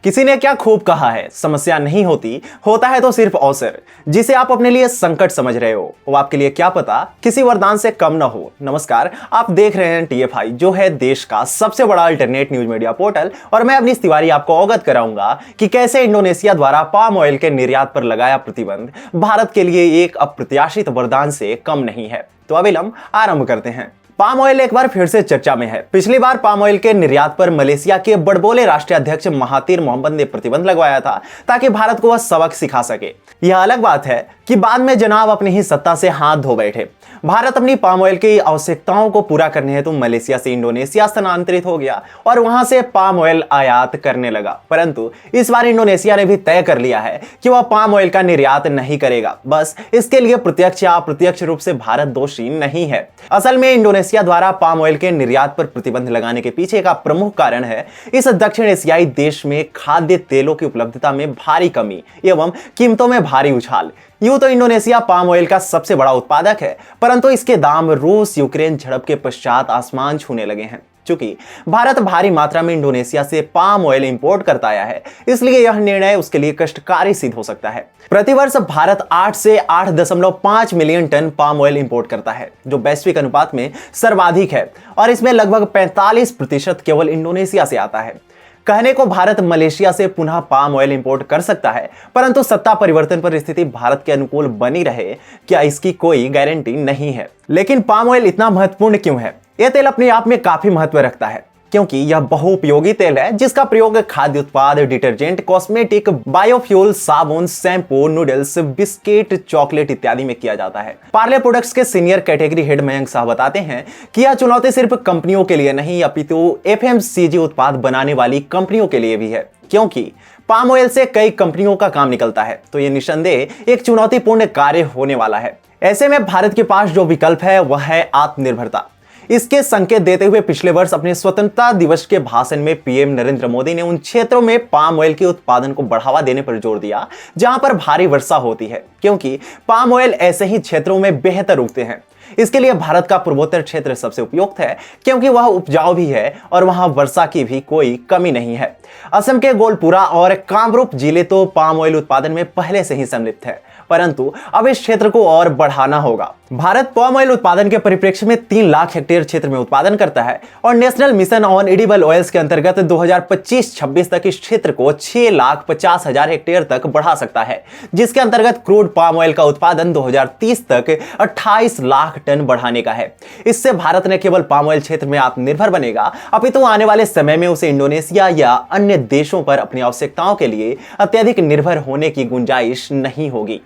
किसी ने क्या खूब कहा है, समस्या नहीं होती, होता है तो सिर्फ अवसर। जिसे आप अपने लिए संकट समझ रहे हो वो आपके लिए क्या पता किसी वरदान से कम ना हो। नमस्कार, आप देख रहे हैं TFI, जो है देश का सबसे बड़ा अल्टरनेट न्यूज मीडिया पोर्टल। और मैं अवनीश तिवारी आपको अवगत कराऊंगा कि कैसे इंडोनेशिया द्वारा पाम ऑयल के निर्यात पर लगाया प्रतिबंध भारत के लिए एक अप्रत्याशित वरदान से कम नहीं है। तो अविलंब आरंभ करते हैं। पाम ऑयल एक बार फिर से चर्चा में है। पिछली बार पाम ऑयल के निर्यात पर मलेशिया के बड़बोले राष्ट्रीय अध्यक्ष महातिर मोहम्मद ने प्रतिबंध लगवाया था ताकि भारत को वह सबक सिखा सके। यह अलग बात है कि बाद में जनाब अपनी ही सत्ता से हाथ धो बैठे। भारत अपनी पाम ऑयल की आवश्यकताओं को पूरा करने हेतु मलेशिया से इंडोनेशिया स्थानांतरित हो गया और वहां से पाम ऑयल आयात करने लगा। परंतु इस बार इंडोनेशिया ने भी तय कर लिया है कि वह पाम ऑयल का निर्यात नहीं करेगा। बस इसके लिए प्रत्यक्ष या अप्रत्यक्ष रूप से भारत दोषी नहीं है। असल में इंडोनेशिया द्वारा पाम ऑयल के निर्यात पर प्रतिबंध लगाने के पीछे का प्रमुख कारण है इस दक्षिण एशियाई देश में खाद्य तेलों की उपलब्धता में भारी कमी एवं कीमतों में भारी उछाल। यूं तो इंडोनेशिया पाम ऑयल का सबसे बड़ा उत्पादक है, परंतु इसके दाम रूस यूक्रेन झड़प के पश्चात आसमान छूने लगे हैं। चूंकि भारत भारी मात्रा में इंडोनेशिया से पाम ऑयल इंपोर्ट करता आया है, इसलिए यह निर्णय उसके लिए कष्टकारी सिद्ध हो सकता है। प्रतिवर्ष भारत 8 से 8.5 million ton palm oil import करता है, जो वैश्विक अनुपात में सर्वाधिक है, और इसमें लगभग 45% केवल इंडोनेशिया से आता है। कहने को भारत मलेशिया से पुनः पाम ऑयल इंपोर्ट कर सकता है, परंतु सत्ता परिवर्तन पर स्थिति भारत के अनुकूल बनी रहे क्या इसकी कोई गारंटी नहीं है। लेकिन पाम ऑयल इतना महत्वपूर्ण क्यों है? यह तेल अपने आप में काफी महत्व रखता है, क्योंकि यह बहुउपयोगी तेल है जिसका प्रयोग खाद्य उत्पाद, डिटर्जेंट, कॉस्मेटिक, बायोफ्यूल, साबुन, शैम्पू, नूडल्स, बिस्किट, चॉकलेट इत्यादि में किया जाता है। पार्ले प्रोडक्ट्स के senior category head Mayank Sah बताते हैं कि यह चुनौती सिर्फ कंपनियों के लिए नहीं अपितु FMCG उत्पाद बनाने वाली कंपनियों के लिए भी है, क्योंकि पाम ऑयल से कई कंपनियों का काम निकलता है। तो यह निस्संदेह एक चुनौतीपूर्ण कार्य होने वाला है। ऐसे में भारत के पास जो विकल्प है वह है आत्मनिर्भरता। इसके संकेत देते हुए पिछले वर्ष अपने स्वतंत्रता दिवस के भाषण में PM नरेंद्र मोदी ने उन क्षेत्रों में पाम ऑयल के उत्पादन को बढ़ावा देने पर जोर दिया जहां पर भारी वर्षा होती है, क्योंकि पाम ऑयल ऐसे ही क्षेत्रों में बेहतर उगते हैं। इसके लिए भारत का पूर्वोत्तर क्षेत्र सबसे उपयुक्त है, क्योंकि वह उपजाऊ भी है और वहां वर्षा की भी कोई कमी नहीं है। असम के गोलपुरा और कामरूप जिले तो पाम ऑयल उत्पादन में पहले से ही सम्मिलित है, परंतु अब इस क्षेत्र को और बढ़ाना होगा। भारत पाम ऑयल उत्पादन के परिप्रेक्ष्य में 3 लाख हेक्टेयर क्षेत्र में उत्पादन करता है और national mission on edible oils के अंतर्गत 2025-26 तक इस क्षेत्र को 6,50,000 हेक्टेयर तक बढ़ा सकता है, जिसके अंतर्गत क्रूड पाम ऑयल का उत्पादन 2030 तक 28 लाख टन बढ़ाने का है। इससे भारत न केवल पाम ऑयल क्षेत्र में आत्मनिर्भर बनेगा, अपितु आने वाले समय में उसे इंडोनेशिया या अन्य देशों पर अपनी आवश्यकताओं के लिए अत्यधिक निर्भर होने की गुंजाइश नहीं होगी।